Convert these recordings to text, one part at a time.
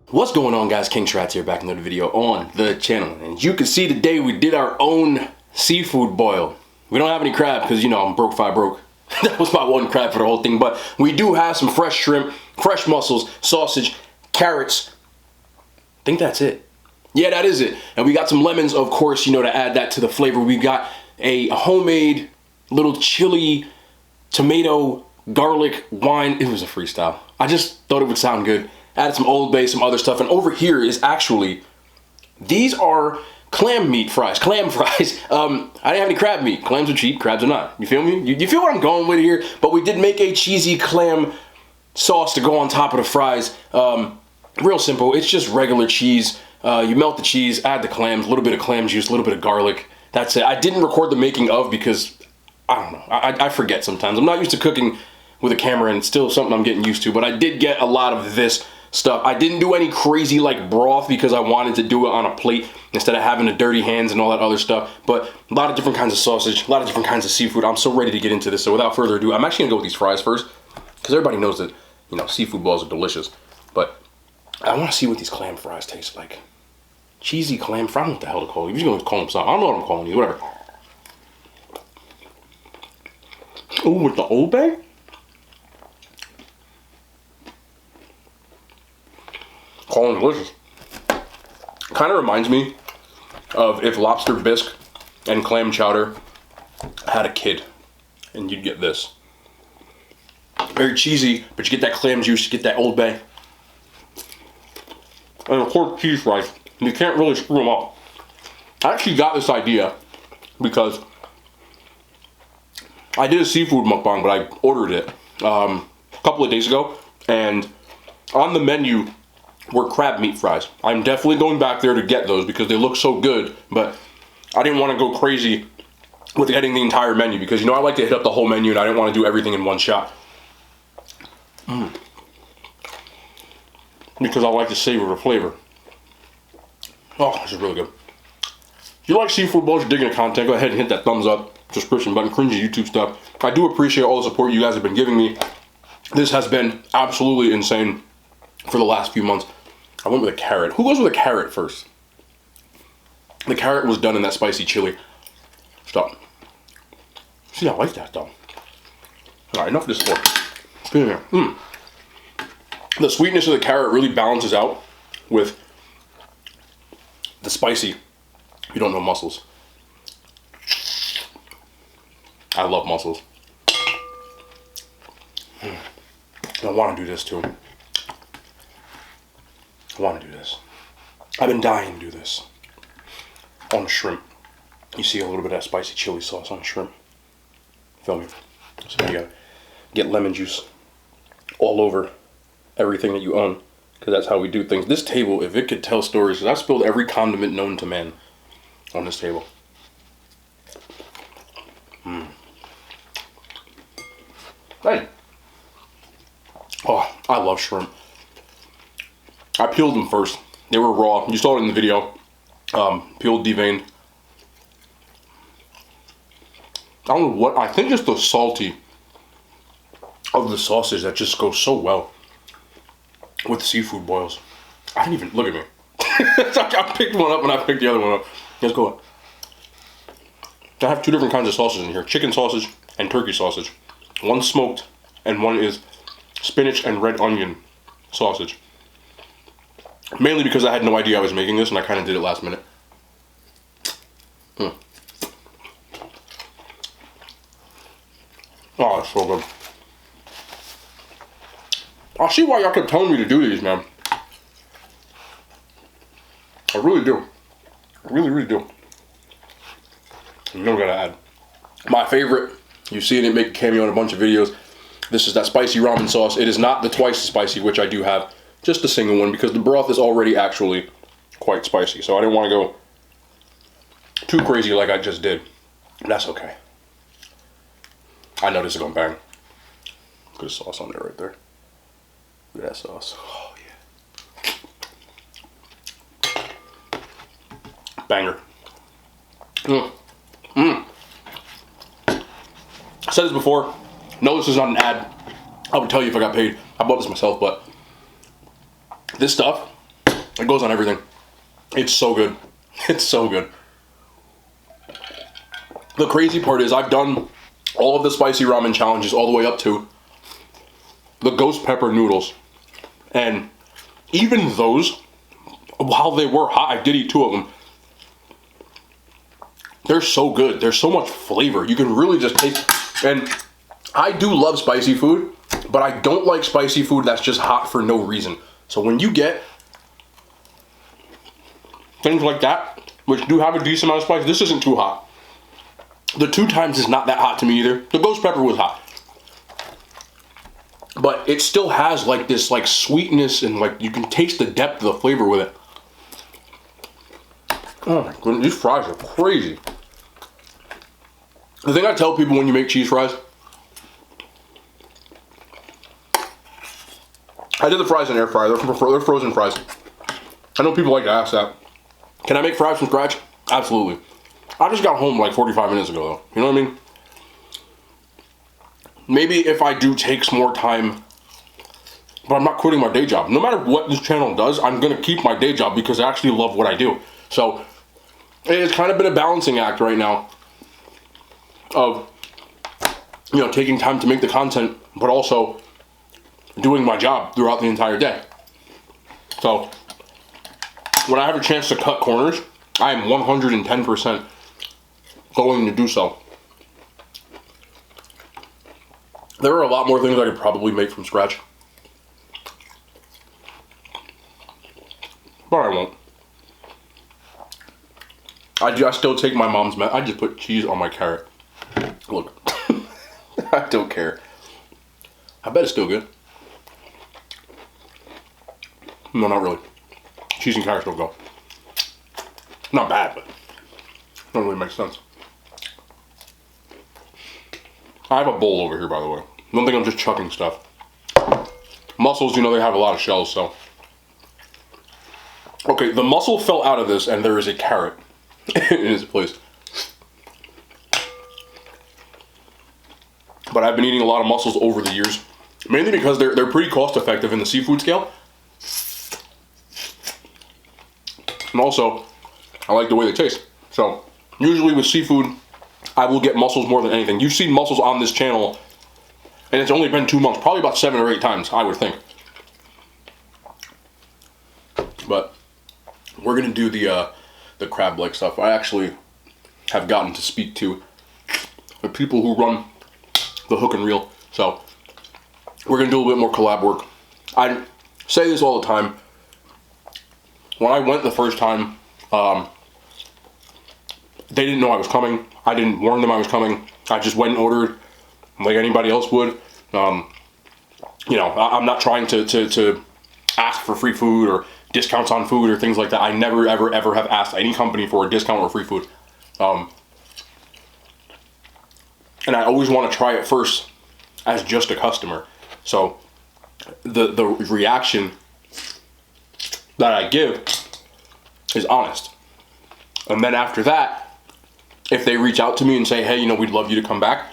What's going on, guys? King Shrats here, back in another video on the channel. And as you can see today, we did our own seafood boil. We don't have any crab because, you know, I'm broke, broke. That was my one crab for the whole thing. But we do have some fresh shrimp, fresh mussels, sausage, carrots. I think that's it. Yeah, that is it. And we got some lemons, of course, you know, to add that to the flavor. We got a homemade little chili, tomato, garlic, wine. It was a freestyle. I just thought it would sound good. Added some Old Bay, some other stuff. And over here is actually, these are clam meat fries, clam fries. I didn't have any crab meat. Clams are cheap, crabs are not. You feel me? You feel what I'm going with here? But we did make a cheesy clam sauce to go on top of the fries. Real simple. It's just regular cheese. You melt the cheese, add the clams, a little bit of clam juice, a little bit of garlic. That's it. I didn't record the making of because, I don't know, I forget sometimes. I'm not used to cooking with a camera, and it's still something I'm getting used to. But I did get a lot of this stuff. I didn't do any crazy like broth because I wanted to do it on a plate instead of having the dirty hands and all that other stuff. But a lot of different kinds of sausage, a lot of different kinds of seafood. I'm so ready to get into this. So without further ado, I'm actually gonna go with these fries first because everybody knows that, you know, seafood balls are delicious. But I want to see what these clam fries taste like. Cheesy clam fry. I don't know what the hell to call you. You're just gonna call them something. I don't know what I'm calling you. Whatever. Ooh, with the Old Bay. Calling delicious. Kind of reminds me of if lobster bisque and clam chowder had a kid, and you'd get this. Very cheesy, but you get that clam juice, you get that Old Bay. And of course, cheese fries. You can't really screw them up. I actually got this idea because I did a seafood mukbang, but I ordered it a couple of days ago, and on the menu were crab meat fries. I'm definitely going back there to get those because they look so good, but I didn't want to go crazy with getting the entire menu because, you know, I like to hit up the whole menu and I didn't want to do everything in one shot. Because I like to savor the flavor. Oh, this is really good. If you like seafood balls, you're digging the content, go ahead and hit that thumbs up, subscription button, cringy YouTube stuff. I do appreciate all the support you guys have been giving me. This has been absolutely insane for the last few months. I went with a carrot. Who goes with a carrot first? The carrot was done in that spicy chili stuff. See, I like that though. Alright, enough of this pork. Get in there. The sweetness of the carrot really balances out with the spicy. You don't know mussels. I love mussels. I want to do this too. I want to do this. I've been dying to do this. On the shrimp. You see a little bit of that spicy chili sauce on the shrimp. Feel me? So you gotta get lemon juice all over everything that you own. Because that's how we do things. This table, if it could tell stories, because I've spilled every condiment known to man on this table. Hey. Oh, I love shrimp. I peeled them first. They were raw. You saw it in the video. Peeled, deveined. I don't know what, I think it's the salty of the sausage that just goes so well with seafood boils. I didn't even, look at me. I picked one up and I picked the other one up. Let's go. I have two different kinds of sausages in here. Chicken sausage and turkey sausage. One's smoked and one is spinach and red onion sausage. Mainly because I had no idea I was making this and I kind of did it last minute. Oh, it's so good. I see why y'all kept telling me to do these, man. I really do. I really, really do. You know what I gotta add. My favorite, you've seen it make a cameo in a bunch of videos. This is that spicy ramen sauce. It is not the twice spicy, which I do have. Just a single one because the broth is already actually quite spicy. So I didn't want to go too crazy like I just did. That's okay. I know this is gonna bang. Good sauce on there right there. Look at that sauce. Oh yeah. Banger. I said this before. No, this is not an ad. I would tell you if I got paid. I bought this myself, but this stuff, it goes on everything. It's so good. It's so good. The crazy part is I've done all of the spicy ramen challenges all the way up to the ghost pepper noodles. And even those, while they were hot, I did eat 2 of them. They're so good. There's so much flavor. You can really just taste. And I do love spicy food, but I don't like spicy food that's just hot for no reason. So when you get things like that, which do have a decent amount of spice, this isn't too hot. The 2 times is not that hot to me either. The ghost pepper was hot. But it still has like this like sweetness, and like you can taste the depth of the flavor with it. Oh my goodness, these fries are crazy. The thing I tell people when you make cheese fries, I did the fries in air fryer. They're frozen fries. I know people like to ask that. Can I make fries from scratch? Absolutely. I just got home like 45 minutes ago though. You know what I mean? Maybe if I do take some more time, but I'm not quitting my day job. No matter what this channel does, I'm going to keep my day job because I actually love what I do. So it's kind of been a balancing act right now of, you know, taking time to make the content, but also doing my job throughout the entire day. So when I have a chance to cut corners, I am 110% going to do so. There are a lot more things I could probably make from scratch, but I won't. I still take my mom's I just put cheese on my carrot. Look, I don't care. I bet it's still good. No, not really. Cheese and carrots don't go. Not bad, but don't really make sense. I have a bowl over here, by the way. Don't think I'm just chucking stuff. Mussels, you know, they have a lot of shells, so. Okay, the mussel fell out of this, and there is a carrot in its place. But I've been eating a lot of mussels over the years, mainly because they're pretty cost effective in the seafood scale. And also, I like the way they taste. So, usually with seafood, I will get mussels more than anything. You've seen mussels on this channel, and it's only been 2 months, probably about 7 or 8 times, I would think. But we're gonna do the crab leg stuff. I actually have gotten to speak to the people who run the hook and reel, so we're gonna do a little bit more collab work. I say this all the time. When I went the first time, they didn't know I was coming. I didn't warn them I was coming. I just went and ordered like anybody else would. You know, I'm not trying to ask for free food or discounts on food or things like that. I never, ever, ever have asked any company for a discount or free food. And I always want to try it first as just a customer. So the reaction that I give is honest. And then after that, if they reach out to me and say, hey, you know, we'd love you to come back,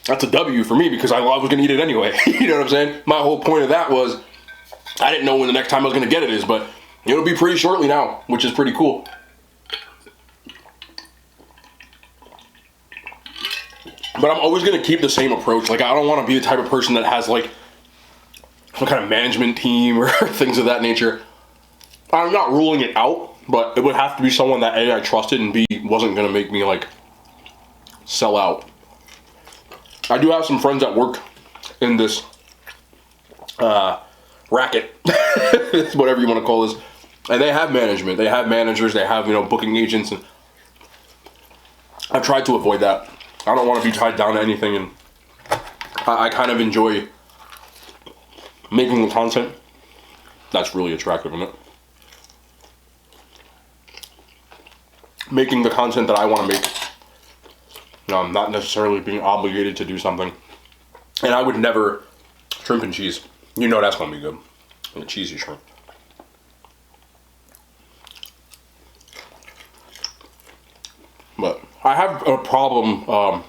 that's a W for me because I was going to eat it anyway. You know what I'm saying? My whole point of that was I didn't know when the next time I was going to get it is, but it'll be pretty shortly now, which is pretty cool. But I'm always going to keep the same approach. Like, I don't want to be the type of person that has, like, some kind of management team or things of that nature. I'm not ruling it out, but it would have to be someone that A, I trusted, and B, wasn't going to make me, like, sell out. I do have some friends that work in this racket, whatever you want to call this, and they have management. They have managers. They have, you know, booking agents, and I've tried to avoid that. I don't want to be tied down to anything, and I kind of enjoy making the content. That's really attractive, isn't it? Making the content that I want to make. Not necessarily being obligated to do something. And I would never shrimp and cheese. You know that's going to be good. And cheesy shrimp. But I have a problem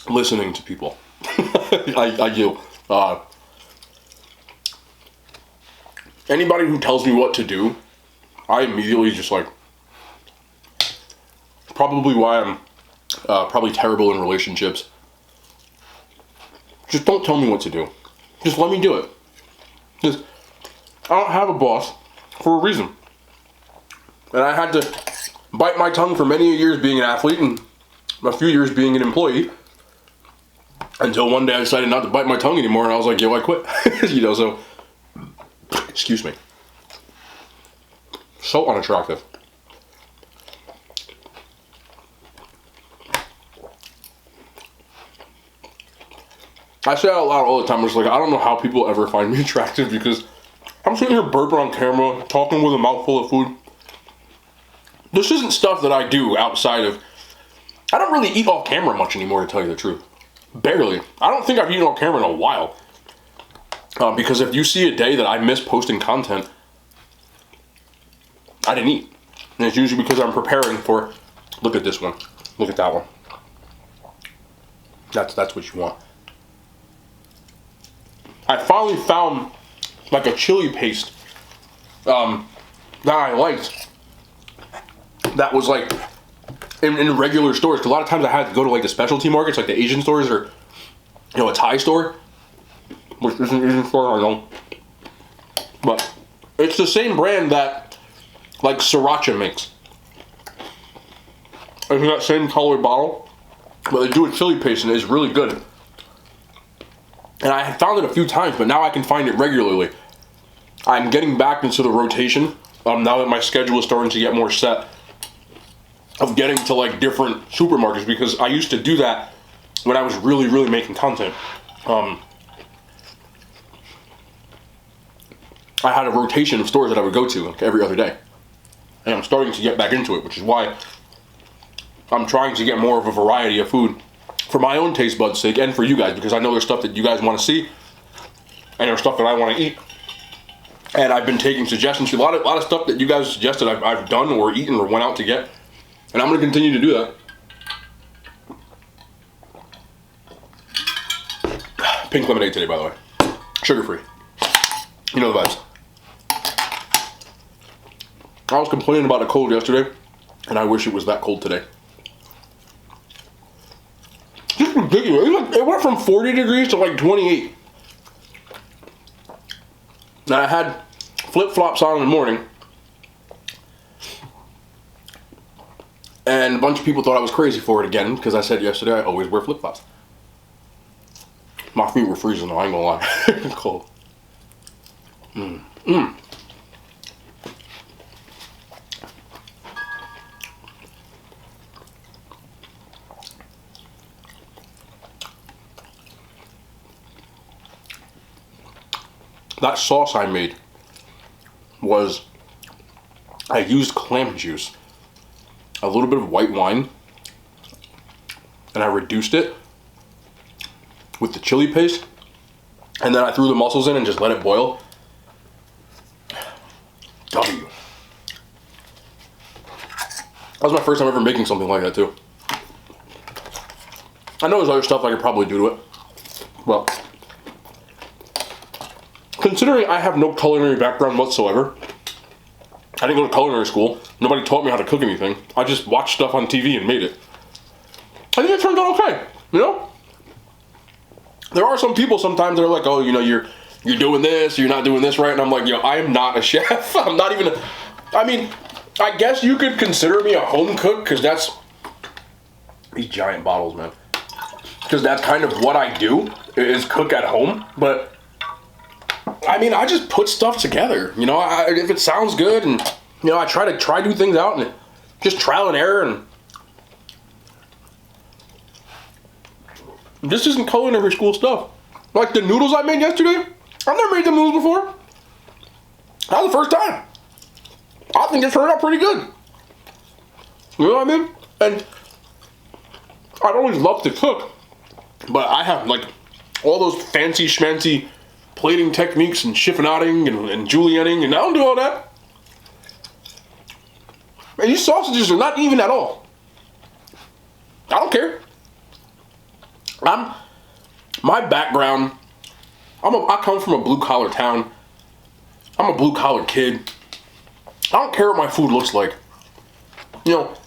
listening to people. I do. Anybody who tells me what to do, I immediately just like, probably why I'm probably terrible in relationships. Just don't tell me what to do. Just let me do it. Because I don't have a boss for a reason. And I had to bite my tongue for many years being an athlete and a few years being an employee. Until one day I decided not to bite my tongue anymore and I was like, yo, I quit. You know, so, excuse me. So unattractive. I say that out loud all the time. I'm just like, I don't know how people ever find me attractive because I'm sitting here burping on camera, talking with a mouthful of food. This isn't stuff that I do outside of... I don't really eat off camera much anymore, to tell you the truth. Barely. I don't think I've eaten off camera in a while. Because if you see a day that I miss posting content, I didn't eat. And it's usually because I'm preparing for... Look at this one. Look at that one. That's what you want. I finally found like a chili paste that I liked. That was like in regular stores. 'Cause a lot of times I had to go to like the specialty markets, like the Asian stores or a Thai store, which isn't an Asian store, I know. But it's the same brand that like Sriracha makes. It's in that same colored bottle, but they do a chili paste and it's really good. And I have found it a few times, but now I can find it regularly. I'm getting back into the rotation, now that my schedule is starting to get more set, of getting to like different supermarkets, because I used to do that when I was really, really making content. I had a rotation of stores that I would go to like every other day. And I'm starting to get back into it, which is why I'm trying to get more of a variety of food. For my own taste buds' sake, and for you guys, because I know there's stuff that you guys want to see, and there's stuff that I want to eat. And I've been taking suggestions. A lot of stuff that you guys suggested I've done or eaten or went out to get. And I'm going to continue to do that. Pink lemonade today, by the way. Sugar-free. You know the vibes. I was complaining about a cold yesterday, and I wish it was that cold today. Just ridiculous. It went from 40 degrees to like 28. Now I had flip-flops on in the morning. And a bunch of people thought I was crazy for it again, because I said yesterday I always wear flip-flops. My feet were freezing though, I ain't gonna lie. It's cold. That sauce I made was, I used clam juice, a little bit of white wine, and I reduced it with the chili paste, and then I threw the mussels in and just let it boil. W. That was my first time ever making something like that too. I know there's other stuff I could probably do to it, but considering I have no culinary background whatsoever, I didn't go to culinary school, nobody taught me how to cook anything, I just watched stuff on TV and made it. I think it turned out okay, you know? There are some people sometimes that are like, oh, you know, you're doing this, you're not doing this right, and I'm like, yo, I am not a chef. I'm not even I mean, I guess you could consider me a home cook, because that's, these giant bottles, man, because that's kind of what I do, is cook at home, but I mean, I just put stuff together, you know, if it sounds good, and, you know, I try new things out, and just trial and error, and this isn't culinary school stuff. Like the noodles I made yesterday, I've never made them noodles before. That was the first time. I think it turned out pretty good. You know what I mean? And I'd always love to cook, but I have like all those fancy schmancy plating techniques and chiffonading and julienning, and I don't do all that. And these sausages are not even at all. I don't care. My background, I come from a blue-collar town. I'm a blue-collar kid. I don't care what my food looks like. You know,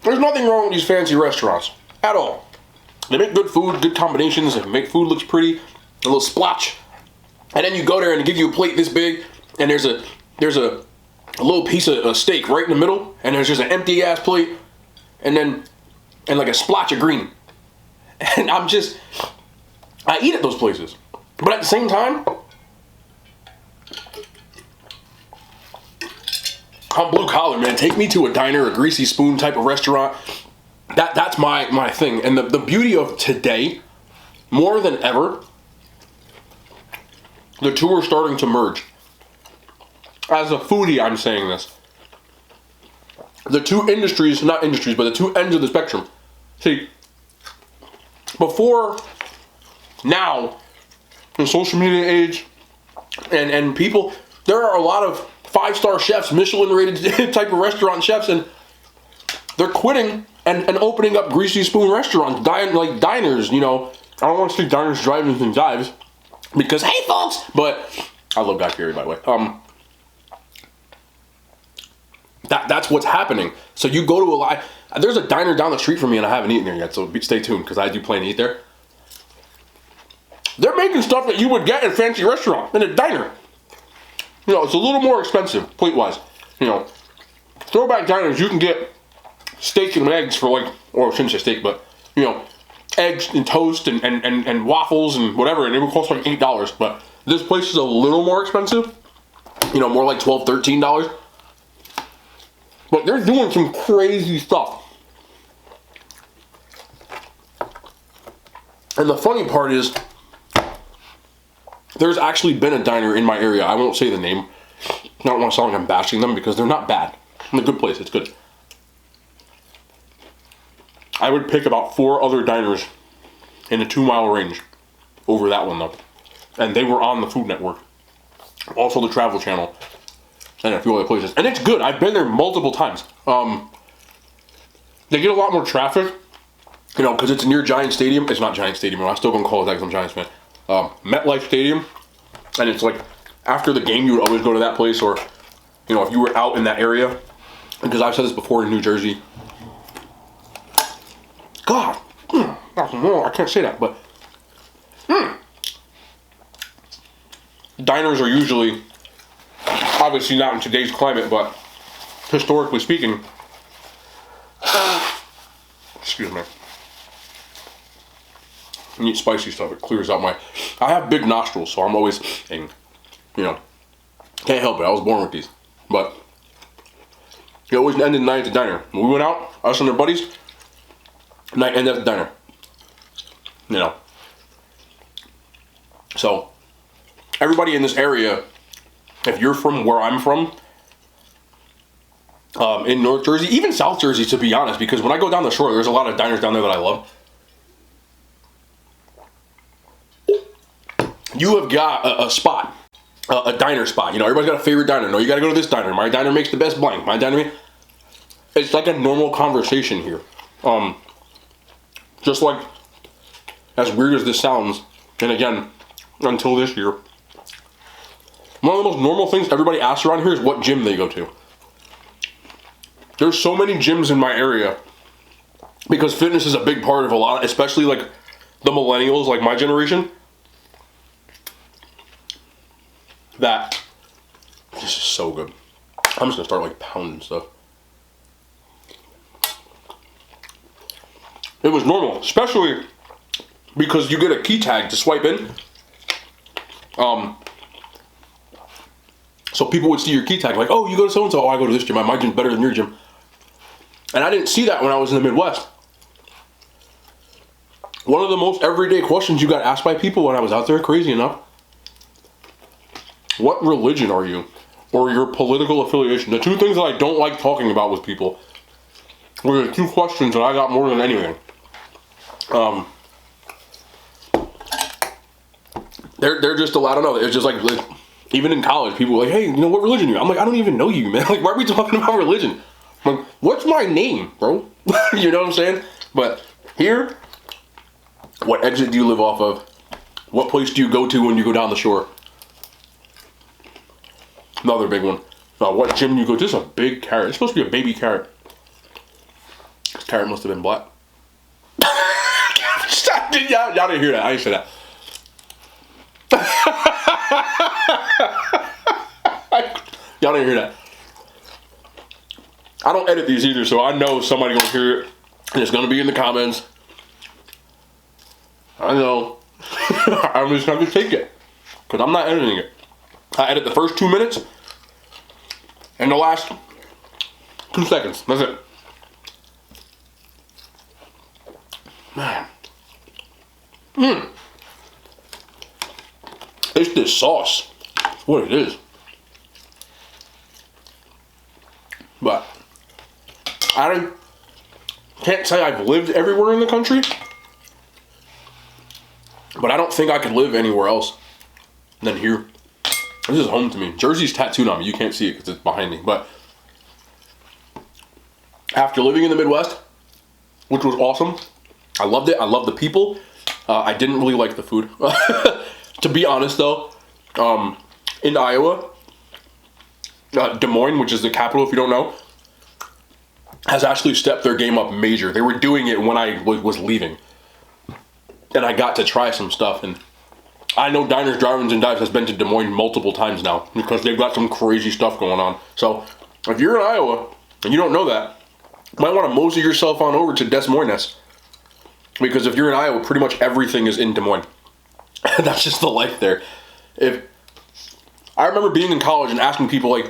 there's nothing wrong with these fancy restaurants at all. They make good food, good combinations, they make food looks pretty, a little splotch. And then you go there and they give you a plate this big, and there's a little piece of steak right in the middle, and there's just an empty ass plate, and like a splotch of green. And I eat at those places. But at the same time, I'm blue collar, man. Take me to a diner, a greasy spoon type of restaurant. That's my thing. And the beauty of today, more than ever, the two are starting to merge. As a foodie, I'm saying this. The two industries, not industries, but the two ends of the spectrum. See, before now, the social media age, and people, there are a lot of 5-star chefs, Michelin-rated type of restaurant chefs, and they're quitting and opening up greasy spoon restaurants, like diners, you know. I don't want to say diners, drive-ins, and dives, because, hey, folks, but I love Guy Fieri, by the way. That's what's happening. So you go to there's a diner down the street from me, and I haven't eaten there yet, so stay tuned, because I do plan to eat there. They're making stuff that you would get in a fancy restaurant, in a diner. You know, it's a little more expensive, plate-wise. You know, throwback diners, you can get steak and eggs for like, or I shouldn't say steak, but, you know, eggs and toast and waffles and whatever, and it would cost like $8. But this place is a little more expensive. You know, more like $12, $13. But they're doing some crazy stuff. And the funny part is, there's actually been a diner in my area. I won't say the name. I don't want to sound like I'm bashing them, because they're not bad. It's a good place. It's good. I would pick about 4 other diners in a 2-mile range over that one, though. And they were on the Food Network. Also the Travel Channel. And a few other places. And it's good. I've been there multiple times. They get a lot more traffic. You know, because it's near Giant Stadium. It's not Giant Stadium. I'm still going to call it that because I'm a Giants fan. MetLife Stadium. And it's like, after the game, you would always go to that place. Or, you know, if you were out in that area. Because I've said this before in New Jersey. God. I can't say that, but. Diners are usually, obviously not in today's climate, but historically speaking. Excuse me. I eat spicy stuff. It clears out I have big nostrils, so I'm always, you know, can't help it. I was born with these. But it always ended the night at the diner. When we went out, us and our buddies, night ended at the diner. You know. So, everybody in this area, if you're from where I'm from, in North Jersey, even South Jersey, to be honest, because when I go down the shore, there's a lot of diners down there that I love. You have got a spot, a diner spot. You know, everybody's got a favorite diner. No, you got to go to this diner. My diner makes the best blank. My diner, it's like a normal conversation here. Just like, as weird as this sounds, and again, until this year, one of the most normal things everybody asks around here is what gym they go to. There's so many gyms in my area because fitness is a big part of a lot, especially like the millennials, like my generation. That this is so good. I'm just gonna start like pounding stuff. It was normal, especially because you get a key tag to swipe in. So people would see your key tag, like, oh, you go to so-and-so, oh, I go to this gym, my gym's better than your gym. And I didn't see that when I was in the Midwest. One of the most everyday questions you got asked by people when I was out there, crazy enough, what religion are you? Or your political affiliation? The two things that I don't like talking about with people were the two questions that I got more than anything. They're just I don't know, it's just like even in college, people were like, hey, you know, what religion are you? I'm like, I don't even know you, man. Like, why are we talking about religion? I'm like, what's my name, bro? You know what I'm saying? But Here, what exit do you live off of? What place do you go to when you go down the shore? Another big one. What gym do you go to? This is a big carrot. It's supposed to be a baby carrot. This carrot must have been black. Y'all didn't hear that. I didn't say that. Y'all didn't hear that. I don't edit these either, so I know somebody gonna hear it, and it's gonna be in the comments. I know. I'm just gonna take it, because I'm not editing it. I edit the first 2 minutes, and the last 2 seconds. That's it. Man. It's this sauce. That's what it is. But I can't say I've lived everywhere in the country, but I don't think I could live anywhere else than here. This is home to me. Jersey's tattooed on me. You can't see it because it's behind me. But after living in the Midwest, which was awesome, I loved it. I loved the people. I didn't really like the food. To be honest, though, in Iowa, Des Moines, which is the capital if you don't know, has actually stepped their game up major. They were doing it when I was leaving. And I got to try some stuff. And I know Diners, Drive-Ins, and Dives has been to Des Moines multiple times now because they've got some crazy stuff going on. So if you're in Iowa and you don't know that, you might want to mosey yourself on over to Des Moines. Because if you're in Iowa, pretty much everything is in Des Moines. That's just the life there. I remember being in college and asking people like,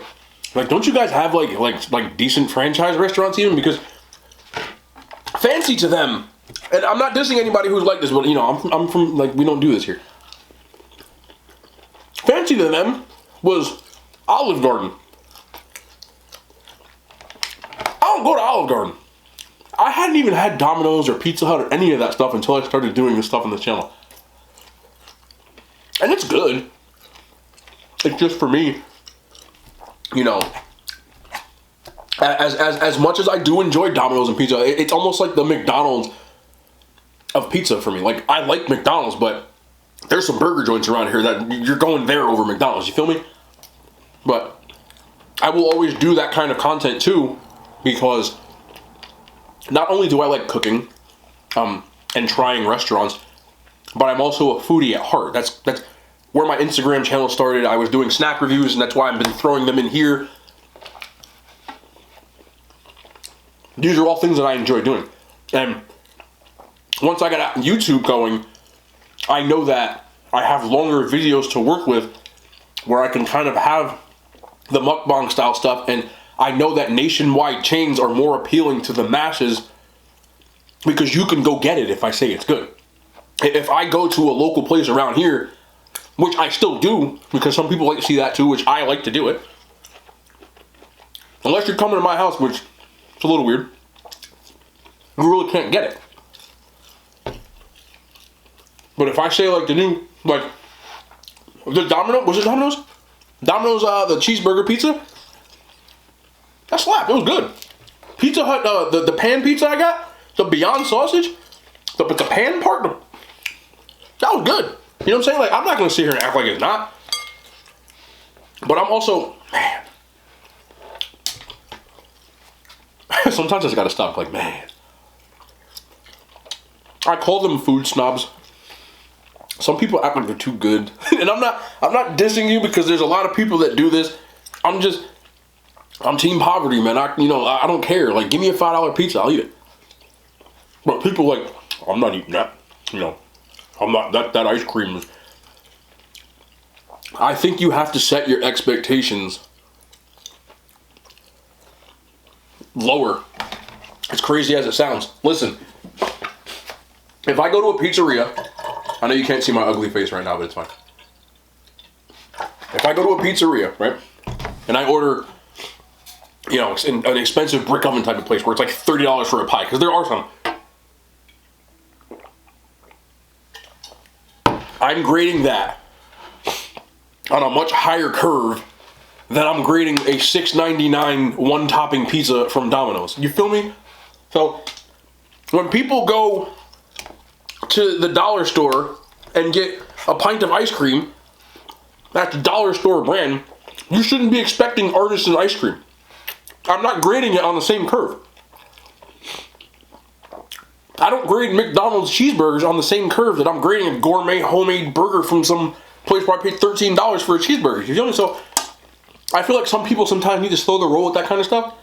don't you guys have like decent franchise restaurants even? Because fancy to them, and I'm not dissing anybody who's like this, but you know, I'm from, like, we don't do this here. Fancy to them was Olive Garden. I don't go to Olive Garden. I hadn't even had Domino's or Pizza Hut or any of that stuff until I started doing this stuff on this channel. And it's good. It's just for me, you know, as much as I do enjoy Domino's and pizza, it's almost like the McDonald's of pizza for me. Like, I like McDonald's, but there's some burger joints around here that you're going there over McDonald's, you feel me? But I will always do that kind of content too, because not only do I like cooking and trying restaurants, but I'm also a foodie at heart. That's where my Instagram channel started. I was doing snack reviews, and that's why I've been throwing them in here. These are all things that I enjoy doing. And once I got YouTube going, I know that I have longer videos to work with where I can kind of have the mukbang style stuff, and I know that nationwide chains are more appealing to the masses because you can go get it if I say it's good. If I go to a local place around here, which I still do, because some people like to see that too, which I like to do it. Unless you're coming to my house, which is a little weird, you really can't get it. But if I say like the new, like, the Domino's, was it Domino's? Domino's, the cheeseburger pizza? That slapped, it was good. Pizza Hut, the pan pizza I got, the Beyond sausage, but the pan part, that was good. You know what I'm saying? Like, I'm not going to sit here and act like it's not. But I'm also, man. Sometimes I just got to stop, like, man. I call them food snobs. Some people act like they're too good. And I'm not dissing you because there's a lot of people that do this. I'm team poverty, man. I don't care. Like, give me a $5 pizza, I'll eat it. But people like, I'm not eating that. You know, I'm not, that ice cream is. I think you have to set your expectations lower. As crazy as it sounds. Listen, if I go to a pizzeria, I know you can't see my ugly face right now, but it's fine. If I go to a pizzeria, right, and I order, you know, an expensive brick oven type of place where it's like $30 for a pie, because there are some. I'm grading that on a much higher curve than I'm grading a $6.99 one topping pizza from Domino's. You feel me? So when people go to the dollar store and get a pint of ice cream at the dollar store brand, you shouldn't be expecting artisan ice cream. I'm not grading it on the same curve. I don't grade McDonald's cheeseburgers on the same curve that I'm grading a gourmet homemade burger from some place where I paid $13 for a cheeseburger. You feel me? So I feel like some people sometimes need to slow the roll with that kind of stuff.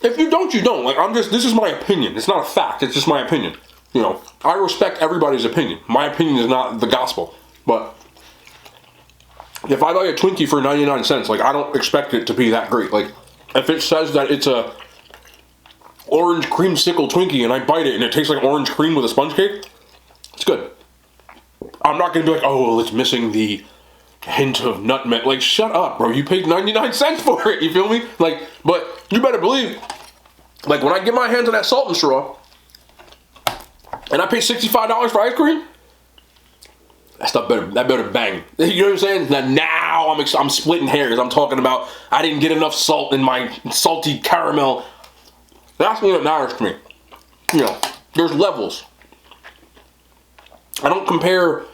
If you don't, you don't. Like, this is my opinion. It's not a fact. It's just my opinion. You know, I respect everybody's opinion. My opinion is not the gospel. But if I buy a Twinkie for 99 cents, like, I don't expect it to be that great. Like, if it says that it's a orange creamsicle Twinkie and I bite it and it tastes like orange cream with a sponge cake, it's good. I'm not going to be like, oh, well, it's missing the hint of nutmeg. Like, shut up, bro. You paid 99 cents for it. You feel me? Like, but you better believe, like, when I get my hands on that salt and straw and I pay $65 for ice cream, that better bang. You know what I'm saying? Now I'm splitting hairs. I'm talking about I didn't get enough salt in my salty caramel. That's what matters to me. You know, there's levels. I don't compare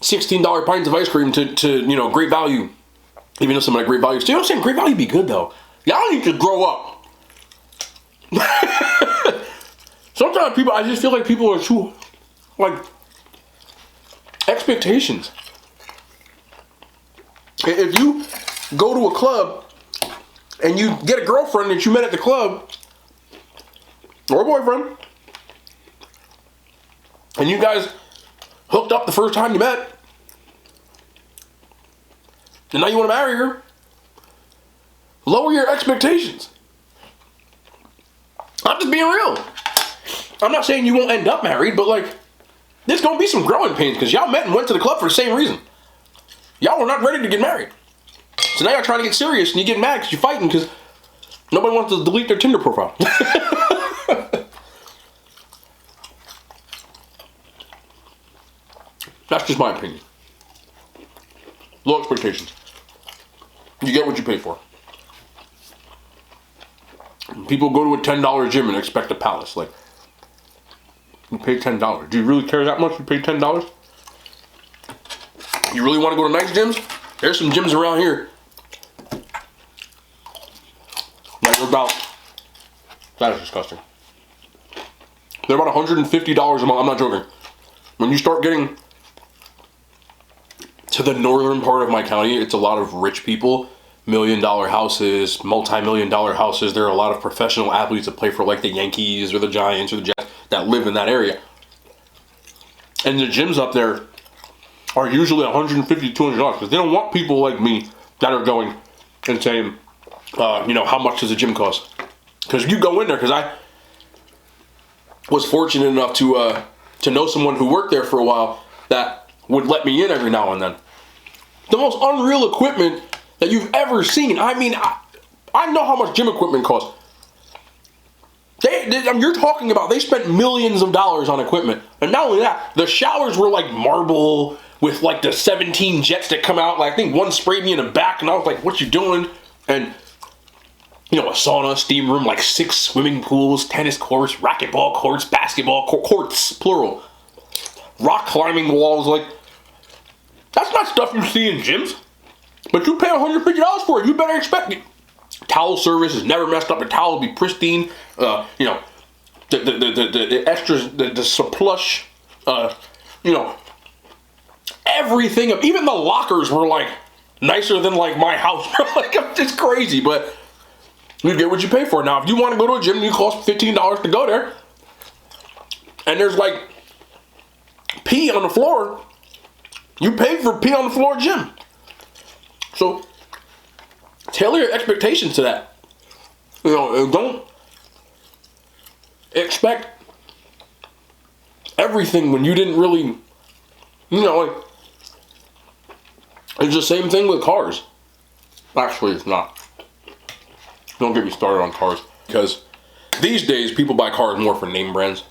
$16 pints of ice cream to you know, Great Value. Even though some of my Great Value, you know what I'm saying? Great Value be good though. Y'all need to grow up. Sometimes I just feel like people are too, like, expectations. If you go to a club and you get a girlfriend that you met at the club, or a boyfriend, and you guys hooked up the first time you met, and now you want to marry her, lower your expectations. I'm just being real. I'm not saying you won't end up married, but, like, there's going to be some growing pains because y'all met and went to the club for the same reason. Y'all were not ready to get married. So now you're trying to get serious and you get mad because you're fighting because nobody wants to delete their Tinder profile. That's just my opinion. Low expectations. You get what you pay for. People go to a $10 gym and expect a palace. Like, you pay $10. Do you really care that much? You pay $10? You really want to go to nice gyms? There's some gyms around here. Like, they're about, that is disgusting. They're about $150 a month. I'm not joking. When you start getting to the northern part of my county, it's a lot of rich people, million-dollar houses, multi-million-dollar houses. There are a lot of professional athletes that play for, like, the Yankees or the Giants or the Jets that live in that area. And the gyms up there are usually $150 to $200 because they don't want people like me that are going and saying, you know, how much does a gym cost? Because you go in there, because I was fortunate enough to know someone who worked there for a while that would let me in every now and then. The most unreal equipment that you've ever seen. I mean, I know how much gym equipment costs. You're talking about, they spent millions of dollars on equipment. And not only that, the showers were like marble with like the 17 jets that come out. Like, I think one sprayed me in the back and I was like, what you doing? And, you know, a sauna, steam room, like 6 swimming pools, tennis courts, racquetball courts, basketball courts, plural. Rock climbing walls. Like, that's not stuff you see in gyms. But you pay $150 for it, you better expect it. Towel service is never messed up. The towel will be pristine. You know, the extras, the surplus, you know, everything. Even the lockers were like nicer than like my house. Like, it's crazy, but you get what you pay for. Now, if you want to go to a gym and you cost $15 to go there, and there's like pee on the floor, you pay for pee on the floor gym. So tailor your expectations to that. You know, don't expect everything when you didn't really, you know, like, it's the same thing with cars. Actually, it's not. Don't get me started on cars, because these days people buy cars more for name brands.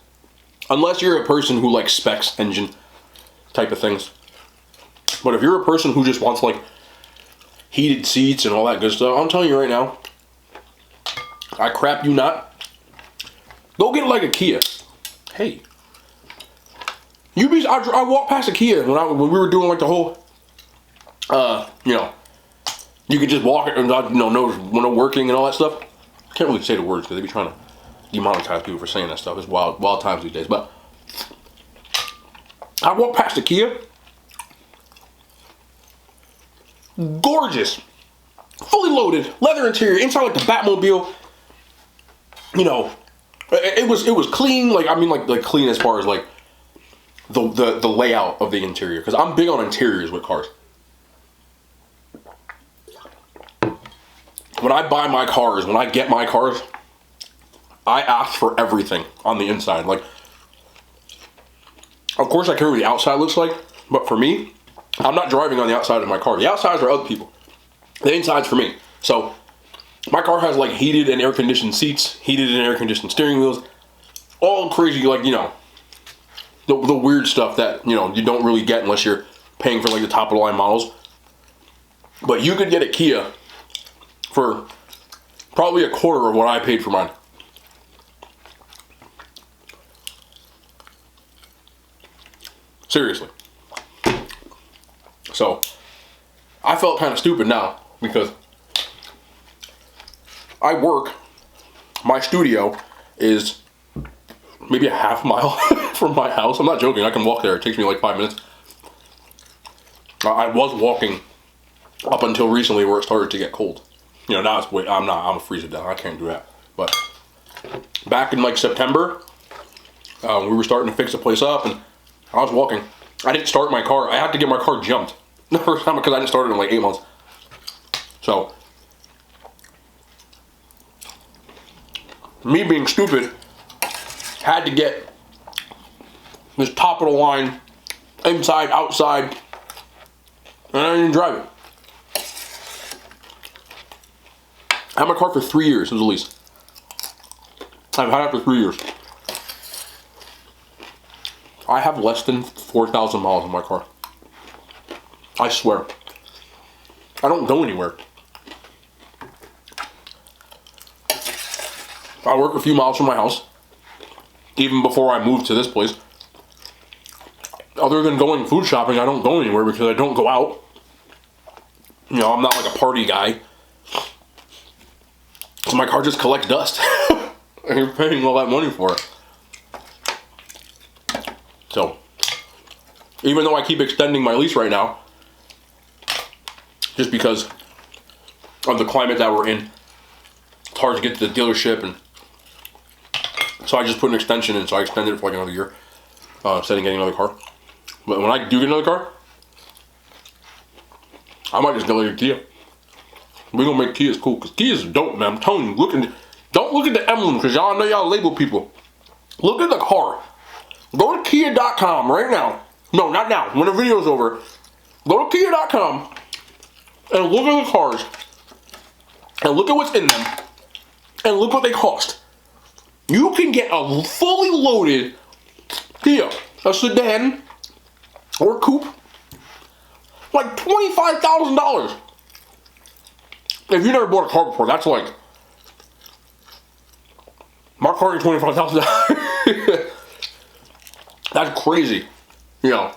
Unless you're a person who likes specs engine type of things. But if you're a person who just wants like heated seats and all that good stuff, I'm telling you right now, I crap you not, go get like a Kia. Hey, I walked past a Kia when we were doing like the whole, you know, you could just walk it and no working and all that stuff. Can't really say the words because they be trying to demonetize people for saying that stuff. It's wild times these days. But I walked past the Kia. Gorgeous. Fully loaded. Leather interior. Inside like the Batmobile. You know, it was clean. Like, I mean, like clean as far as like the layout of the interior. Because I'm big on interiors with cars. When I buy my cars, when I get my cars, I ask for everything on the inside. Like, of course I care what the outside looks like, but for me, I'm not driving on the outside of my car. The outsides are other people. The inside's for me. So, my car has like heated and air-conditioned seats, heated and air-conditioned steering wheels, all crazy, like, you know, the weird stuff that, you know, you don't really get unless you're paying for like the top-of-the-line models. But you could get a Kia for probably a quarter of what I paid for mine. Seriously. So, I felt kind of stupid now because I work, my studio is maybe a half mile from my house. I'm not joking, I can walk there, it takes me like 5 minutes. I was walking up until recently where it started to get cold. You know, now it's I'm a freezer down, I can't do that. But back in like September, we were starting to fix the place up and I was walking. I didn't start my car, I had to get my car jumped the first time because I didn't start it in like 8 months. So, me being stupid, had to get this top of the line, inside, outside, and I didn't drive it. I had my car for 3 years, it was a lease. I've had it for 3 years. I have less than 4,000 miles on my car. I swear. I don't go anywhere. I work a few miles from my house, even before I moved to this place. Other than going food shopping, I don't go anywhere because I don't go out. You know, I'm not like a party guy. So my car just collects dust. And you're paying all that money for it. So, even though I keep extending my lease right now, just because of the climate that we're in, it's hard to get to the dealership, and so I just put an extension in, so I extended it for like another year, instead of getting another car. But when I do get another car, I might just go to Kia. We're gonna make Kias cool, because Kias are dope, man. I'm telling you, don't look at the emblem, because y'all know y'all label people. Look at the car. Go to Kia.com right now. No, not now. When the video's over, go to Kia.com and look at the cars and look at what's in them and look what they cost. You can get a fully loaded Kia, a sedan or coupe, like $25,000. If you never bought a car before, that's like, my car is $25,000. That's crazy. You know,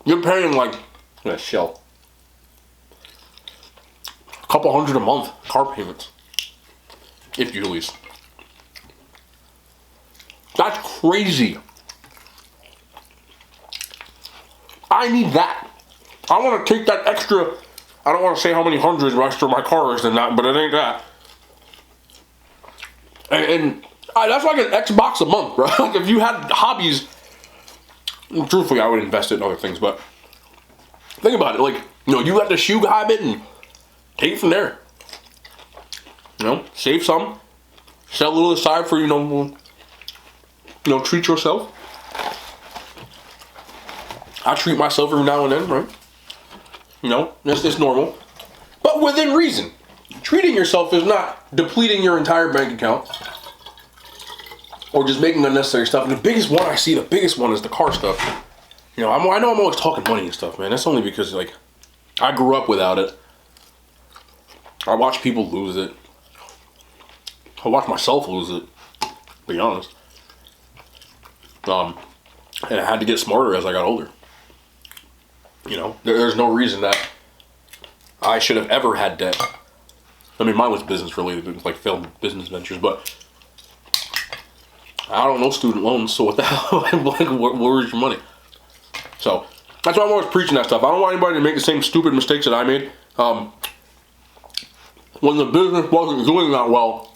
you're paying like a shell, a couple hundred a month car payments if you lease. That's crazy. I need that. I want to take that extra. I don't want to say how many hundreds extra my car is than that, but it ain't that. And that's like an Xbox a month, bro. Like if you had hobbies. Truthfully, I would invest it in other things, but think about it. Like, you know, you got the shoe habit and take it from there. You know, save some, set a little aside for, you know, treat yourself. I treat myself every now and then, right? You know, it's normal, but within reason. Treating yourself is not depleting your entire bank account or just making unnecessary stuff. And the biggest one I see, the biggest one is the car stuff. You know, I know I'm always talking money and stuff, man. That's only because, like, I grew up without it. I watch people lose it. I watch myself lose it, to be honest. And I had to get smarter as I got older. You know, there's no reason that I should have ever had debt. I mean, mine was business related. It was like failed business ventures, but I don't know student loans, so what the hell? Like, where's your money? So that's why I'm always preaching that stuff. I don't want anybody to make the same stupid mistakes that I made. When the business wasn't doing that well,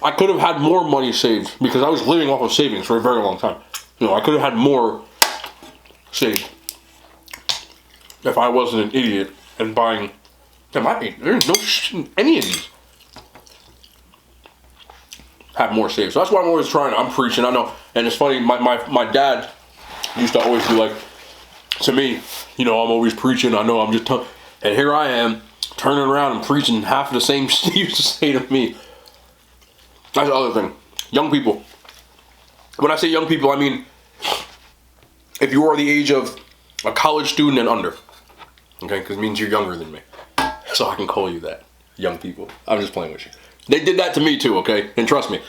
I could have had more money saved because I was living off of savings for a very long time. You know, I could have had more saved if I wasn't an idiot and buying. There's no shit in any of these. Have more saved. So that's why I'm always trying. I'm preaching. I know, and it's funny. My dad used to always be like to me, you know, I'm always preaching. I know I'm just, and here I am turning around and preaching half of the same shit he used to say to me. That's the other thing. Young people. When I say young people, I mean if you are the age of a college student and under. Okay, because it means you're younger than me. So I can call you that. Young people. I'm just playing with you. They did that to me too, okay? And trust me,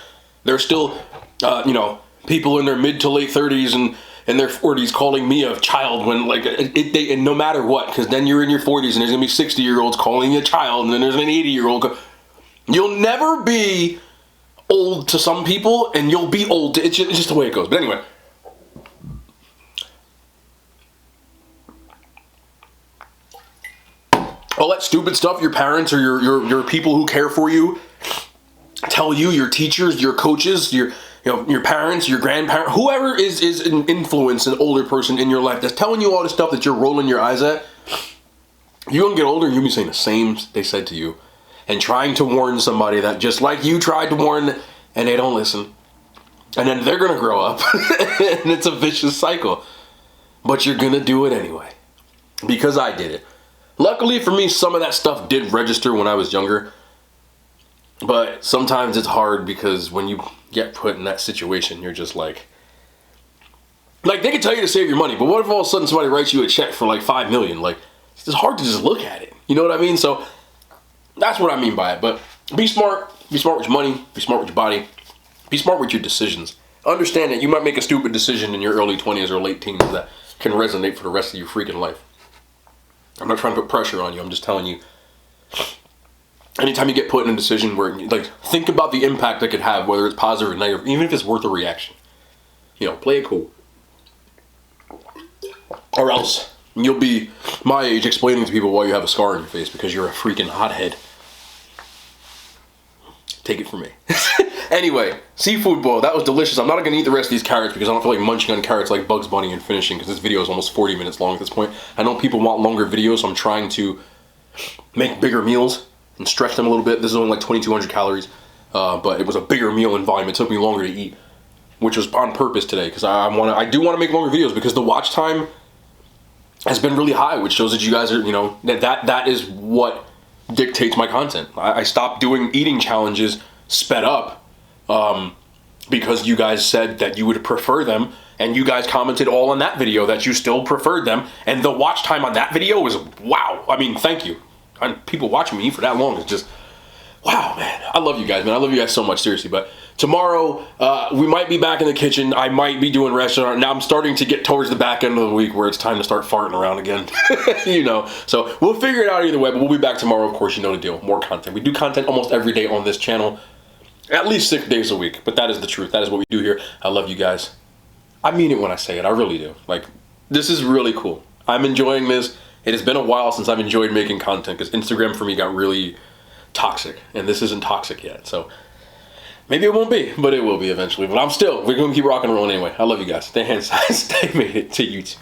there's still, you know, people in their mid to late 30s and in their 40s calling me a child when, like, and no matter what, because then you're in your 40s and there's going to be 60-year-olds calling you a child, and then there's an 80-year-old. You'll never be old to some people, and you'll be old to, it's just the way it goes. But anyway. All that stupid stuff your parents or your people who care for you tell you, your teachers, your coaches, your parents, your grandparents, whoever is an influence, an older person in your life that's telling you all the stuff that you're rolling your eyes at, you're gonna get older and you'll be saying the same they said to you and trying to warn somebody that just like you tried to warn and they don't listen. And then they're gonna grow up and it's a vicious cycle. But you're gonna do it anyway. Because I did it. Luckily for me, some of that stuff did register when I was younger. But sometimes it's hard because when you get put in that situation, you're just like they can tell you to save your money, but what if all of a sudden somebody writes you a check for like $5 million? Like, it's hard to just look at it. You know what I mean? So that's what I mean by it. But be smart. Be smart with your money. Be smart with your body. Be smart with your decisions. Understand that you might make a stupid decision in your early 20s or late teens that can resonate for the rest of your freaking life. I'm not trying to put pressure on you. I'm just telling you, anytime you get put in a decision where, like, think about the impact it could have, whether it's positive or negative, even if it's worth a reaction. You know, play it cool. Or else you'll be my age explaining to people why you have a scar on your face because you're a freaking hothead. Take it from me. Anyway, seafood boil. That was delicious. I'm not going to eat the rest of these carrots because I don't feel like munching on carrots like Bugs Bunny and finishing because this video is almost 40 minutes long at this point. I know people want longer videos, so I'm trying to make bigger meals and stretch them a little bit. This is only like 2,200 calories, but it was a bigger meal in volume. It took me longer to eat, which was on purpose today because I do want to make longer videos because the watch time has been really high, which shows that you guys are, you know, that is what dictates my content. I stopped doing eating challenges sped up because you guys said that you would prefer them, and you guys commented all on that video that you still preferred them, and the watch time on that video was wow. I mean, thank you. And people watching me eat for that long is just wow, man. I love you guys, man. I love you guys so much, seriously. But tomorrow, we might be back in the kitchen. I might be doing restaurant. Now I'm starting to get towards the back end of the week where it's time to start farting around again. You know, so we'll figure it out either way, but we'll be back tomorrow. Of course, you know the deal. More content. We do content almost every day on this channel, at least 6 days a week. But that is the truth. That is what we do here. I love you guys. I mean it when I say it. I really do. Like, this is really cool. I'm enjoying this. It has been a while since I've enjoyed making content because Instagram for me got really toxic, and this isn't toxic yet. So maybe it won't be, but it will be eventually. But we're going to keep rocking and rolling anyway. I love you guys. Stay handsome. Stay made it to YouTube.